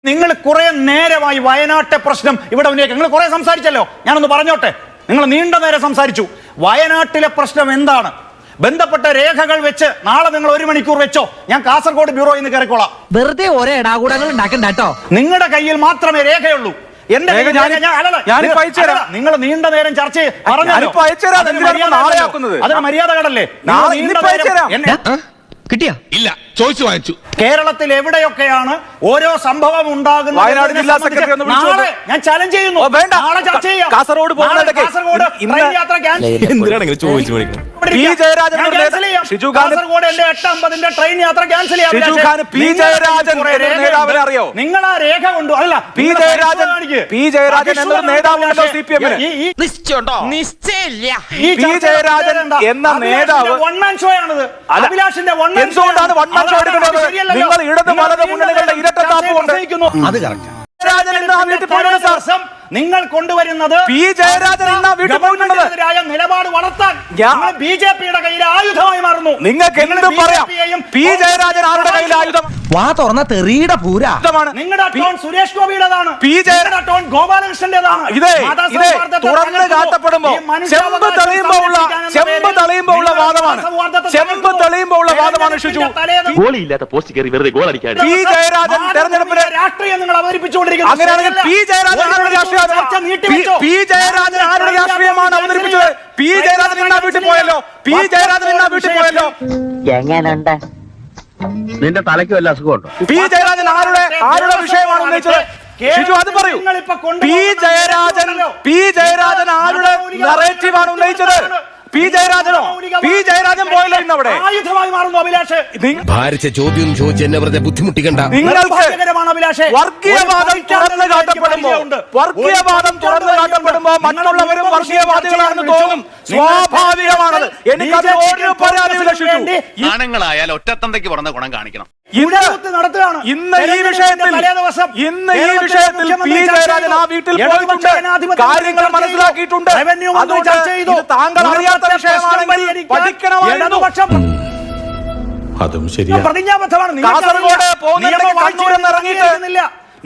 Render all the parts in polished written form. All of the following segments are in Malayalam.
നിങ്ങൾ കുറെ നേരമായി വയനാട്ടെ പ്രശ്നം ഇവിടെ നിങ്ങൾ കുറെ സംസാരിച്ചല്ലോ. ഞാനൊന്ന് പറഞ്ഞോട്ടെ, നിങ്ങൾ നീണ്ട നേരം സംസാരിച്ചു. വയനാട്ടിലെ പ്രശ്നം എന്താണ്? ബന്ധപ്പെട്ട രേഖകൾ വെച്ച് നാളെ നിങ്ങൾ 1 മണിക്കൂർ വെച്ചോ, ഞാൻ കാസർഗോഡ് ബ്യൂറോയിൽ നിന്ന് കയറിക്കോളാം. വെറുതെ ഓരോ ഇടാകൂടങ്ങൾ ഉണ്ടാക്കണ്ട കേട്ടോ. നിങ്ങളുടെ കയ്യിൽ മാത്രമേ രേഖയുള്ളൂ. എന്റെ നിങ്ങൾ നീണ്ട നേരം ചർച്ച അതിന് മര്യാദകളല്ലേ? കിട്ടിയാ ഇല്ല, ചോദിച്ചു വാങ്ങിച്ചു. കേരളത്തിൽ എവിടെയൊക്കെയാണ് ഓരോ സംഭവം ഉണ്ടാകുന്നത്? വയനാട് ജില്ലാ സെക്രട്ടറി നാളെ ഞാൻ ചലഞ്ച് ചെയ്യുന്നു. നാളെ ചർച്ച ചെയ്യാം. കാസർഗോഡ് ട്രെയിൻ യാത്ര നിങ്ങൾ ആ രേഖ കൊണ്ടു അല്ല എന്ന നേതാവ് വൺമാൻ ഷോ ആണത്. അഭിലാഷിന്റെ എന്തുകൊണ്ടാണ് വൺമാൻ ഷോ എടുക്കുന്നത്? നിങ്ങൾ ഇടത് വലത് മുന്നണികളുടെ ഇരട്ടത്താപ്പ് കൊണ്ട് അത് കറക്റ്റ്. നിങ്ങൾ കൊണ്ടുവരുന്നത് പി ജയരാജൻ നിലപാട് വളർത്താൻ ബിജെപിയുടെ കയ്യിൽ ആയുധമായി മാറുന്നു. നിങ്ങൾക്ക് എന്തും പറയാം. പി ജയരാജൻ ആരുടെ കയ്യിൽ ആയുധം? വാ തുറന്ന തെറിയുടെ പൂരാ. നിങ്ങളുടെ ടോൺ സുരേഷ് ഗോപിയുടേതാണ്, പി ജയരാജൻ ടോൺ ഗോപാലകൃഷ്ണന്റേതാണ്. ഇതേ തുറന്ന് കാട്ടപ്പെടുമ്പോ ചെമ്പ് തെളിയുമ്പോ ഉള്ള വാദമാണ്. ചെമ്പ് തെളിയുമ്പോ ഉള്ള വാദമാണ് ഷിജു. ഗോളിയില്ലാത്ത പോസ്റ്റ് കയറി വെറുതെ ഗോൾ അടിക്കാൻ പി ജയരാജൻ തെരഞ്ഞെടുപ്പിലെ രാഷ്ട്രീയം നിങ്ങൾ അവതരിപ്പിച്ചുകൊണ്ടിരിക്കുന്നത്. അങ്ങനെയാണെങ്കിൽ പി ജയരാജൻ ആരുടെ രാഷ്ട്രീയമാണ് അവതരിപ്പിച്ചത്? പി ജയരാജൻ ഇന്നാ വീട്ടിൽ പോയല്ലോ. എങ്ങനെയുണ്ട്? നിന്റെ തലയ്ക്ക് വല്ല അസുഖമുണ്ടോ? പി ജയരാജൻ ആരുടെ വിഷയമാണ് ഉന്നയിച്ചത്? ഷിജു അത് പറയൂ. പി ജയരാജൻ ആരുടെ നറേറ്റീവാണ് ഉന്നയിച്ചത്? പി ജയരാജൻ പോയല്ലോ ഇന്ന് അവിടെ. ആയുധമായി മാറുന്നു അഭിലാഷ്. ഭാരിച്ച ചോദ്യം ചോദിച്ച് എന്നെ വെറുതെ ബുദ്ധിമുട്ടിക്കണ്ട. നിങ്ങൾക്ക് വർഗീയവാദം തുറന്നു കാട്ടപ്പെടുമ്പോ മറ്റുള്ളവരും വർഗീയവാദികളാണെന്ന് തോന്നും. സ്വാഭാവികമാണത്. എനിക്കത് ഒരു പരാതിയില്ല ഷിജു. ആണുങ്ങളായാൽ ഒറ്റത്തന്തയ്ക്ക് പറഞ്ഞ ഗുണം കാണിക്കണം. ഇന്ന് ഈ വിഷയത്തിൽ പി ജയരാജൻ ആ വീട്ടിൽ പോയിട്ടുണ്ട്, കാര്യങ്ങൾ മനസ്സിലാക്കിയിട്ടുണ്ട്. അതുകൊണ്ട് താങ്കൾ അറിയാത്ത വിഷയമാണെങ്കിൽ പഠിക്കണമായിരുന്നു. അതും ശരിയാണ്. പ്രതിജ്ഞാബദ്ധമാണ്. കാസർഗോഡ് പോകുന്നിടയ്ക്ക് കണ്ണൂരെന്ന് ഇറങ്ങിയിട്ട്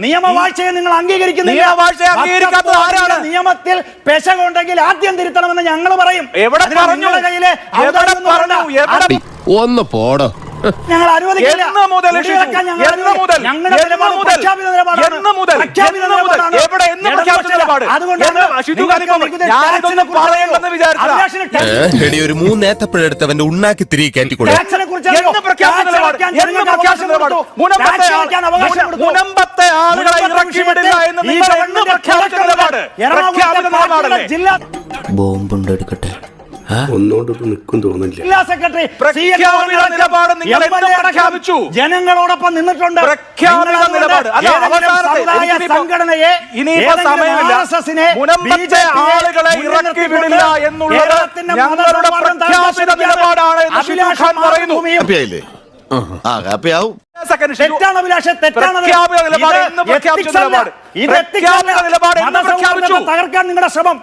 നിയമവാഴ്ചയെ നിങ്ങൾ അംഗീകരിക്കുന്നില്ല. അംഗീകരിക്കാത്തത് ആരാണ്? നിയമത്തിൽ പെശകുണ്ടെങ്കിൽ ആദ്യം തിരുത്തണമെന്ന് ഞങ്ങൾ പറയും. എവിടെ പറഞ്ഞു? ഒന്ന് പോടോ. ഞങ്ങൾ അനുവദിക്കില്ല. ഒരു 3 ഏത്തപ്പഴെടുത്തവന്റെ ഉണ്ണാക്കി തിരികെ കയറ്റിക്കൊള്ളു. മുനമ്പത്തെ ആളുകളെ ഇറക്കി വിടില്ല എന്ന് നിങ്ങൾ എന്ന് പ്രഖ്യാപിച്ച നിലപാട് ജില്ലാ ബോംബുണ്ടെടുക്കട്ടെ. ഒന്നുകൊണ്ട് നിൽക്കും തോന്നില്ല. ജില്ലാ സെക്രട്ടറി നിലപാട് നിങ്ങൾ പ്രഖ്യാപിച്ചു. ജനങ്ങളോടൊപ്പം നിന്നിട്ടുണ്ട്. സംഘടനയെ ഇനിയിപ്പോ സമയമില്ല. മുനമ്പത്തെ ആളുകളെ ഇറക്കി വിടില്ല എന്നുള്ളത് ഞങ്ങളുടെ പ്രഖ്യാപിത നിലപാടാണ് എന്ന് ഷിജു ഖാൻ പറയുന്നു. തെറ്റാണ് അഭിലാഷ്, തെറ്റാണ്. തകർക്കാൻ നിങ്ങളുടെ ശ്രമം.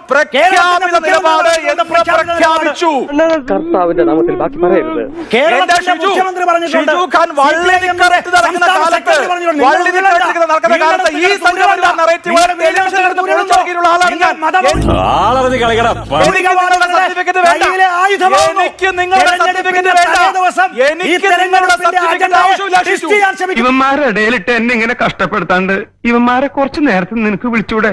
കർത്താവിന്റെ നാമത്തിൽ ബാക്കി പറയരുത്. കേരളത്തിന്റെ മുഖ്യമന്ത്രി പറഞ്ഞിട്ടുണ്ട്. ഇവന്മാരുടെ ഇടയിലിട്ട് എന്നെ ഇങ്ങനെ കഷ്ടപ്പെടുത്താണ്ട് ഇവന്മാരെ കുറച്ചു നേരത്തെ നിനക്ക് വിളിച്ചൂടെ?